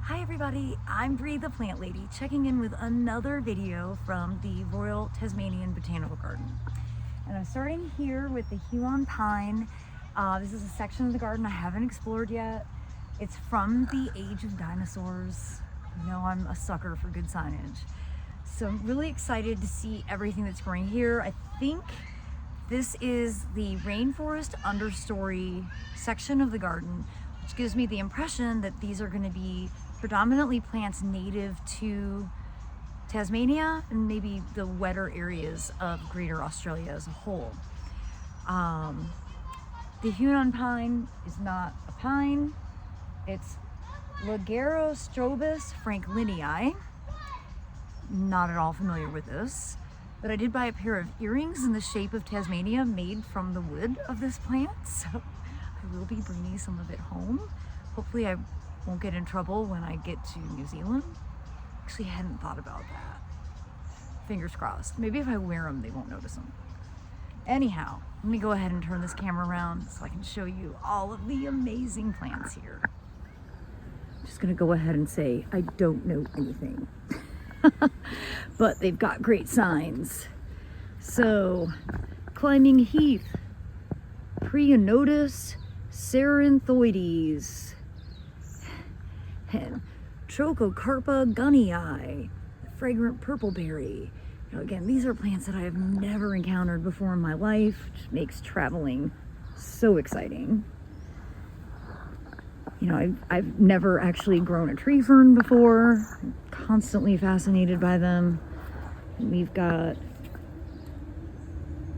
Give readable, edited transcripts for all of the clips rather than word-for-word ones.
Hi everybody, I'm Bree the Plant Lady, checking in with another video from the Royal Tasmanian Botanical Garden. And I'm starting here with the Huon Pine. This is a section of the garden I haven't explored yet. It's from the age of dinosaurs. You know I'm a sucker for good signage. So I'm really excited to see everything that's growing here. I think this is the rainforest understory section of the garden, which gives me the impression that these are going to be predominantly plants native to Tasmania and maybe the wetter areas of Greater Australia as a whole. The Huon pine is not a pine. It's Lagerostrobus franklinii. Not at all familiar with this, but I did buy a pair of earrings in the shape of Tasmania made from the wood of this plant, so I will be bringing some of it home. Hopefully I won't get in trouble when I get to New Zealand. Actually, I hadn't thought about that. Fingers crossed. Maybe if I wear them, they won't notice them. Anyhow, let me go ahead and turn this camera around so I can show you all of the amazing plants here. I'm just gonna go ahead and say I don't know anything. But they've got great signs. So, climbing heath, Prionotus cerinthoides, and Trochocarpa gunnii, fragrant purpleberry. You know, again, these are plants that I have never encountered before in my life, which makes traveling so exciting. You know, I've never actually grown a tree fern before. I'm constantly fascinated by them. And we've got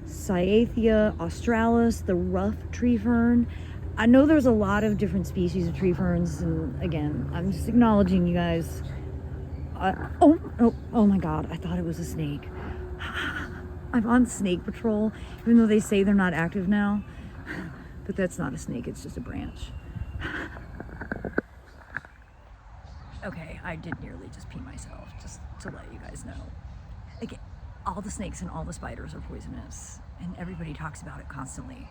Cyathea australis, the rough tree fern. I know there's a lot of different species of tree ferns, and again, I'm just acknowledging you guys. Oh my God, I thought it was a snake. I'm on snake patrol, even though they say they're not active now. But that's not a snake, it's just a branch. Okay, I did nearly just pee myself, just to let you guys know. Again, all the snakes and all the spiders are poisonous, and everybody talks about it constantly.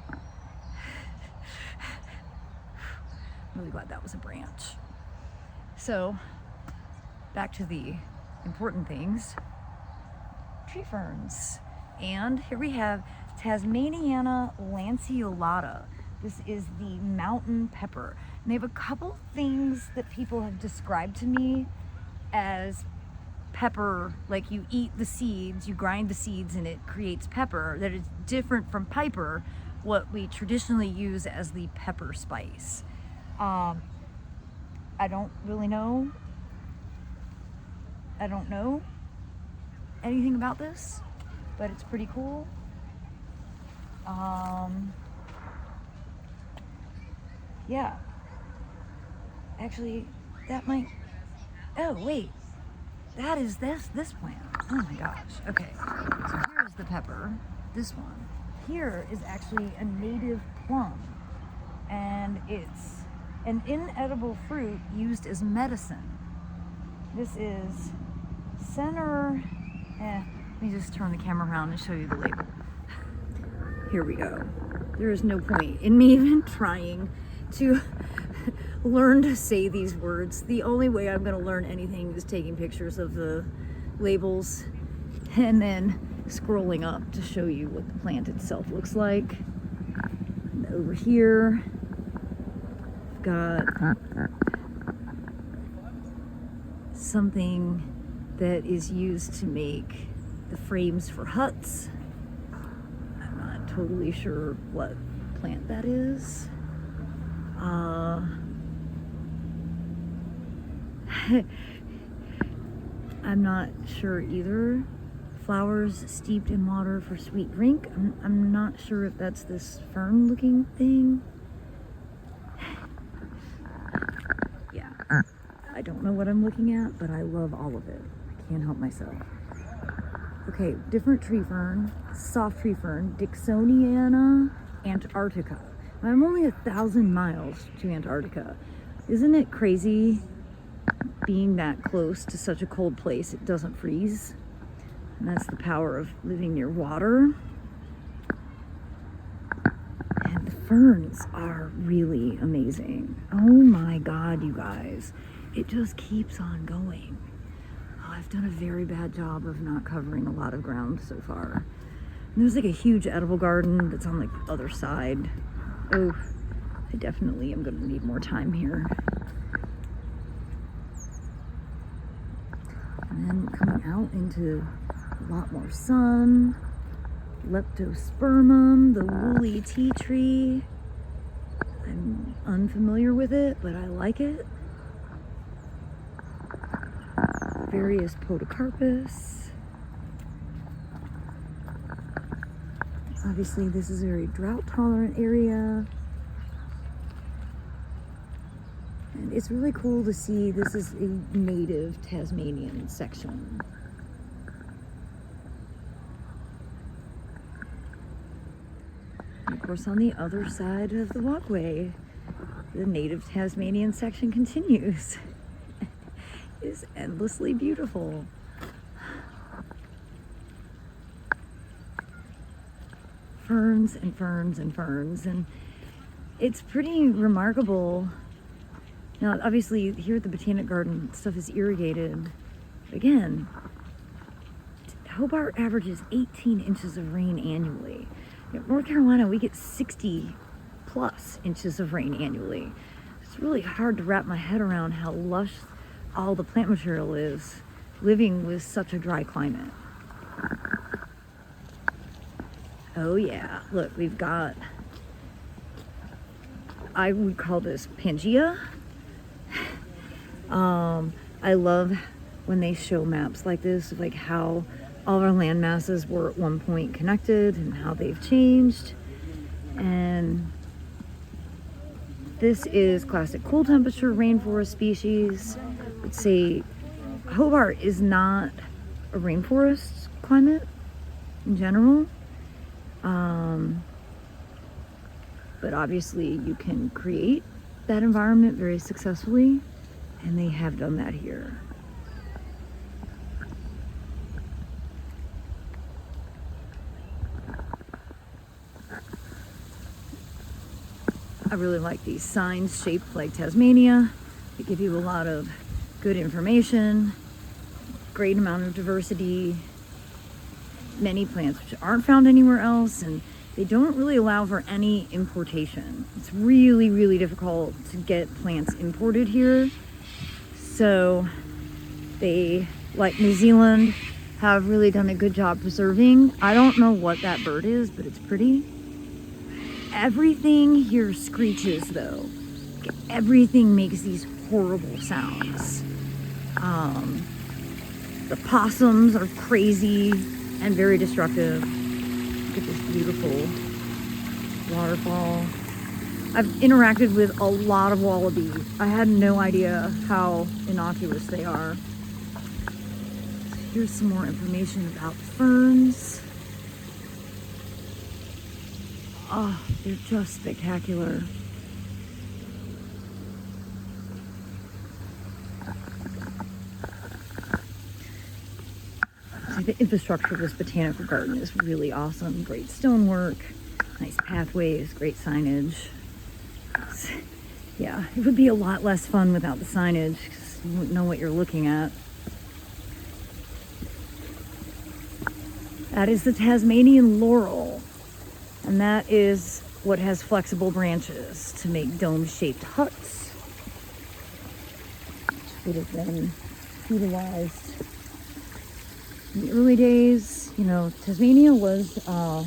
I'm really glad that was a branch. So, back to the important things. Tree ferns. And here we have Tasmaniana lanceolata. This is the mountain pepper. And they have a couple things that people have described to me as pepper, like you eat the seeds, you grind the seeds and it creates pepper, that is different from piper, what we traditionally use as the pepper spice. I don't really know. I don't know anything about this, but it's pretty cool. Yeah. Actually, that might... Oh, wait. That is this plant. Oh my gosh. Okay. So here's the pepper. This one. Here is actually a native plum. And it's an inedible fruit used as medicine. This is let me just turn the camera around and show you the label. Here we go. There is no point in me even trying to learn to say these words. The only way I'm going to learn anything is taking pictures of the labels and then scrolling up to show you what the plant itself looks like. And over here, I've got something that is used to make the frames for huts. I'm not totally sure what plant that is. I'm not sure either. Flowers steeped in water for sweet drink. I'm not sure if that's this fern looking thing. Yeah, I don't know what I'm looking at, but I love all of it. I can't help myself. Okay, different tree fern, soft tree fern, Dixoniana antarctica. I'm only 1,000 miles to Antarctica. Isn't it crazy being that close to such a cold place it doesn't freeze? And that's the power of living near water. And the ferns are really amazing. Oh my God, you guys. it just keeps on going. Oh, I've done a very bad job of not covering a lot of ground so far. And there's like a huge edible garden that's on like the other side. Oh, I definitely am going to need more time here. And then coming out into a lot more sun. Leptospermum, the woolly tea tree. I'm unfamiliar with it, but I like it. Various podocarpus. Obviously, this is a very drought-tolerant area. And it's really cool to see this is a native Tasmanian section. And of course, on the other side of the walkway, the native Tasmanian section continues. It is endlessly beautiful. Ferns and ferns and ferns, and it's pretty remarkable. Now, obviously, here at the Botanic Garden, stuff is irrigated. Again, Hobart averages 18 inches of rain annually. In North Carolina, we get 60 plus inches of rain annually. It's really hard to wrap my head around how lush all the plant material is living with such a dry climate. Oh yeah, look, we've got, I would call this Pangea. I love when they show maps like this of like how all of our land masses were at one point connected and how they've changed. And this is classic cool temperature rainforest species. I would say Hobart is not a rainforest climate in general. But obviously you can create that environment very successfully, and they have done that here. I really like these signs shaped like Tasmania. They give you a lot of good information, great amount of diversity, many plants which aren't found anywhere else, and they don't really allow for any importation. It's really, really difficult to get plants imported here. So they, like New Zealand, have really done a good job preserving. I don't know what that bird is, but it's pretty. Everything here screeches though. Everything makes these horrible sounds. The possums are crazy and very destructive. Look at this beautiful waterfall. I've interacted with a lot of wallaby. I had no idea how innocuous they are. So here's some more information about ferns. Oh, they're just spectacular. The infrastructure of this botanical garden is really awesome. Great stonework, nice pathways, great signage. Yeah, it would be a lot less fun without the signage because you wouldn't know what you're looking at. That is the Tasmanian laurel, and that is what has flexible branches to make dome-shaped huts, which would have been utilized in the early days. You know, Tasmania was a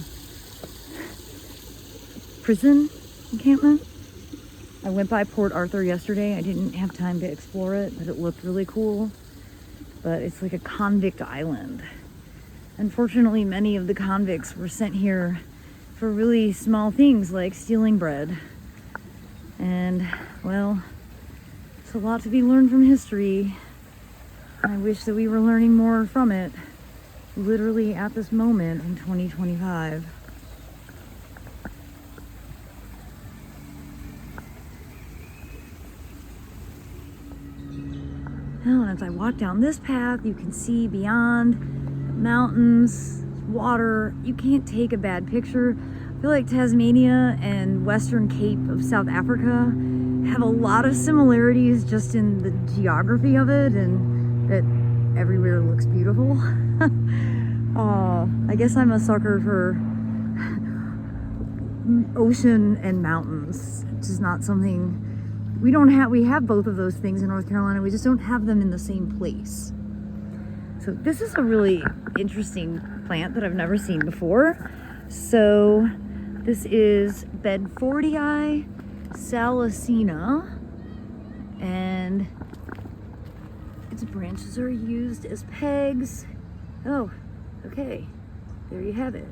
prison encampment. I went by Port Arthur yesterday. I didn't have time to explore it, but it looked really cool. But it's like a convict island. Unfortunately, many of the convicts were sent here for really small things like stealing bread. And, well, it's a lot to be learned from history. I wish that we were learning more from it, literally at this moment in 2025. Now, and as I walk down this path, you can see beyond mountains, water. You can't take a bad picture. I feel like Tasmania and Western Cape of South Africa have a lot of similarities just in the geography of it, and that everywhere looks beautiful. I guess I'm a sucker for ocean and mountains. It's just not something we don't have. We have both of those things in North Carolina. We just don't have them in the same place. So this is a really interesting plant that I've never seen before. So this is Bedfordiae salicina, and its branches are used as pegs. Oh, okay, there you have it.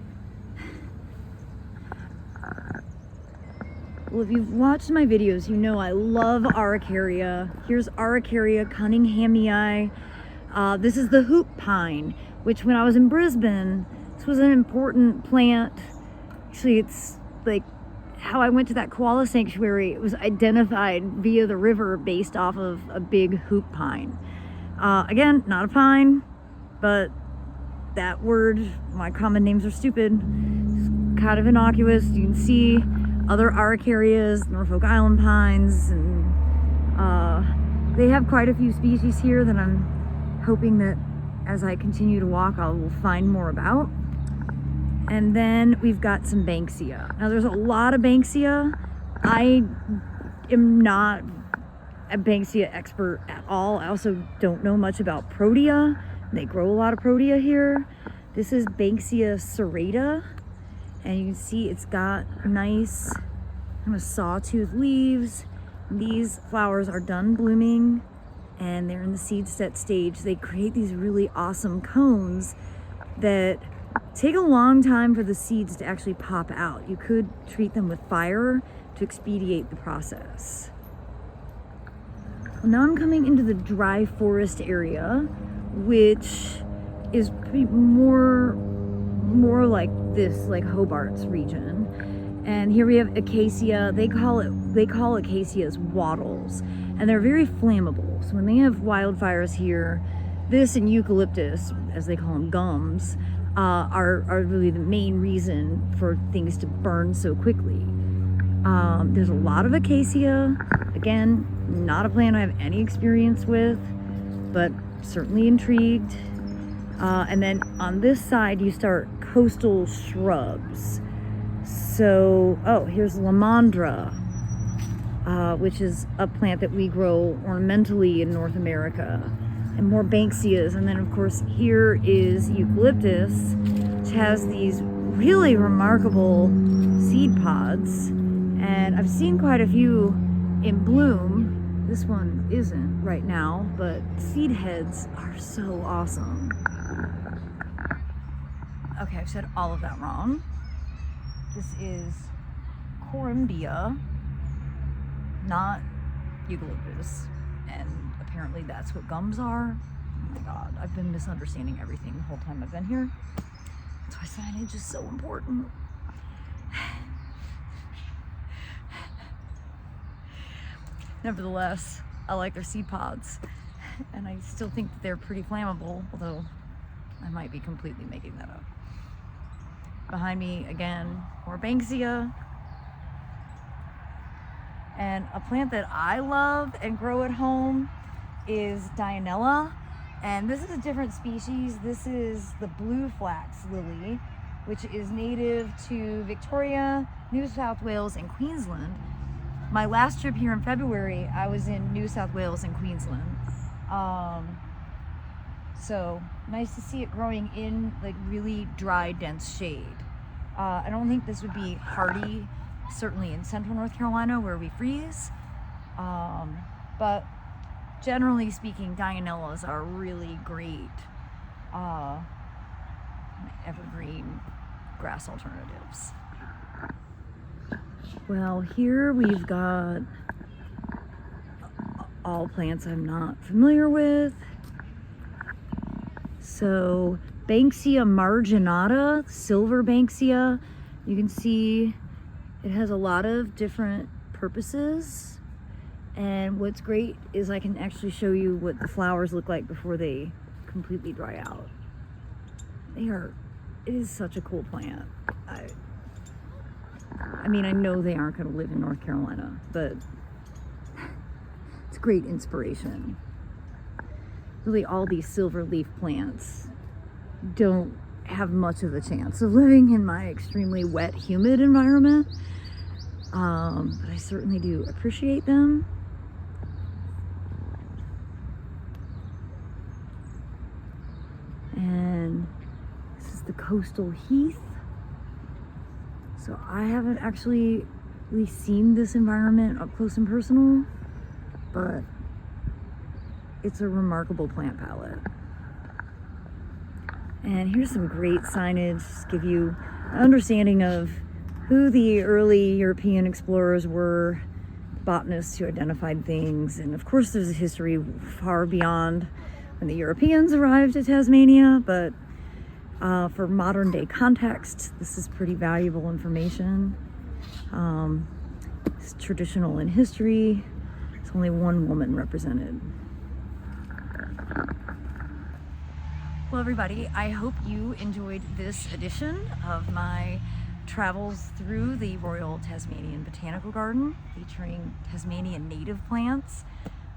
Well, if you've watched my videos, you know I love Araucaria. Here's Araucaria cunninghamii. This is the hoop pine, which when I was in Brisbane, this was an important plant. Actually, it's like how I went to that koala sanctuary. It was identified via the river based off of a big hoop pine. Again, not a pine, but that word, my common names are stupid. It's kind of innocuous. You can see other Araucarias, Norfolk Island pines, and they have quite a few species here that I'm hoping that as I continue to walk, I will find more about. And then we've got some Banksia. Now there's a lot of Banksia. I am not a Banksia expert at all. I also don't know much about Protea. They grow a lot of Protea here. This is Banksia serrata, and you can see it's got nice kind of sawtooth leaves. These flowers are done blooming and they're in the seed set stage. They create these really awesome cones that take a long time for the seeds to actually pop out. You could treat them with fire to expedite the process. Well, now I'm coming into the dry forest area, which is more like this, like Hobart's region. And here we have acacia. They call acacias wattles, and they're very flammable. So when they have wildfires here, this and eucalyptus, as they call them, gums, are really the main reason for things to burn so quickly. There's a lot of acacia. Again, not a plant I have any experience with, but certainly intrigued. And then on this side, you start coastal shrubs. So, oh, here's Lamandra, which is a plant that we grow ornamentally in North America, and more Banksias. And then, of course, here is eucalyptus, which has these really remarkable seed pods. And I've seen quite a few in bloom. This one isn't right now, but seed heads are so awesome. Okay, I've said all of that wrong. This is Corymbia, not eucalyptus, and apparently that's what gums are. Oh my god, I've been misunderstanding everything the whole time I've been here. That's why signage is so important. Nevertheless, I like their seed pods, and I still think that they're pretty flammable, although I might be completely making that up. Behind me, again, more Banksia. And a plant that I love and grow at home is Dianella. And this is a different species. This is the blue flax lily, which is native to Victoria, New South Wales, and Queensland. My last trip here in February, I was in New South Wales and Queensland. So nice to see it growing in like really dry, dense shade. I don't think this would be hardy, certainly in central North Carolina where we freeze. But generally speaking, Dianellas are really great evergreen grass alternatives. Well, here we've got all plants I'm not familiar with. So Banksia marginata, silver Banksia, you can see it has a lot of different purposes. And what's great is I can actually show you what the flowers look like before they completely dry out. It is such a cool plant. I mean, I know they aren't going to live in North Carolina, but great inspiration. Really, all these silver leaf plants don't have much of a chance of living in my extremely wet, humid environment, but I certainly do appreciate them. And this is the coastal heath. So I haven't actually really seen this environment up close and personal, but it's a remarkable plant palette. And here's some great signage to give you an understanding of who the early European explorers were, botanists who identified things. And of course there's a history far beyond when the Europeans arrived at Tasmania, but for modern day context, this is pretty valuable information. It's traditional in history. There's only one woman represented. Well, everybody, I hope you enjoyed this edition of my travels through the Royal Tasmanian Botanical Garden featuring Tasmanian native plants.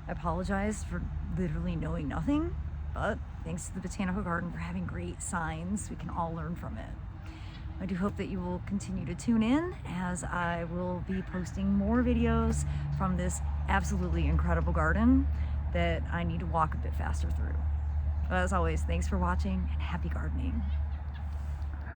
I apologize for literally knowing nothing, but thanks to the Botanical Garden for having great signs. We can all learn from it. I do hope that you will continue to tune in, as I will be posting more videos from this absolutely incredible garden that I need to walk a bit faster through. As always, thanks for watching and happy gardening.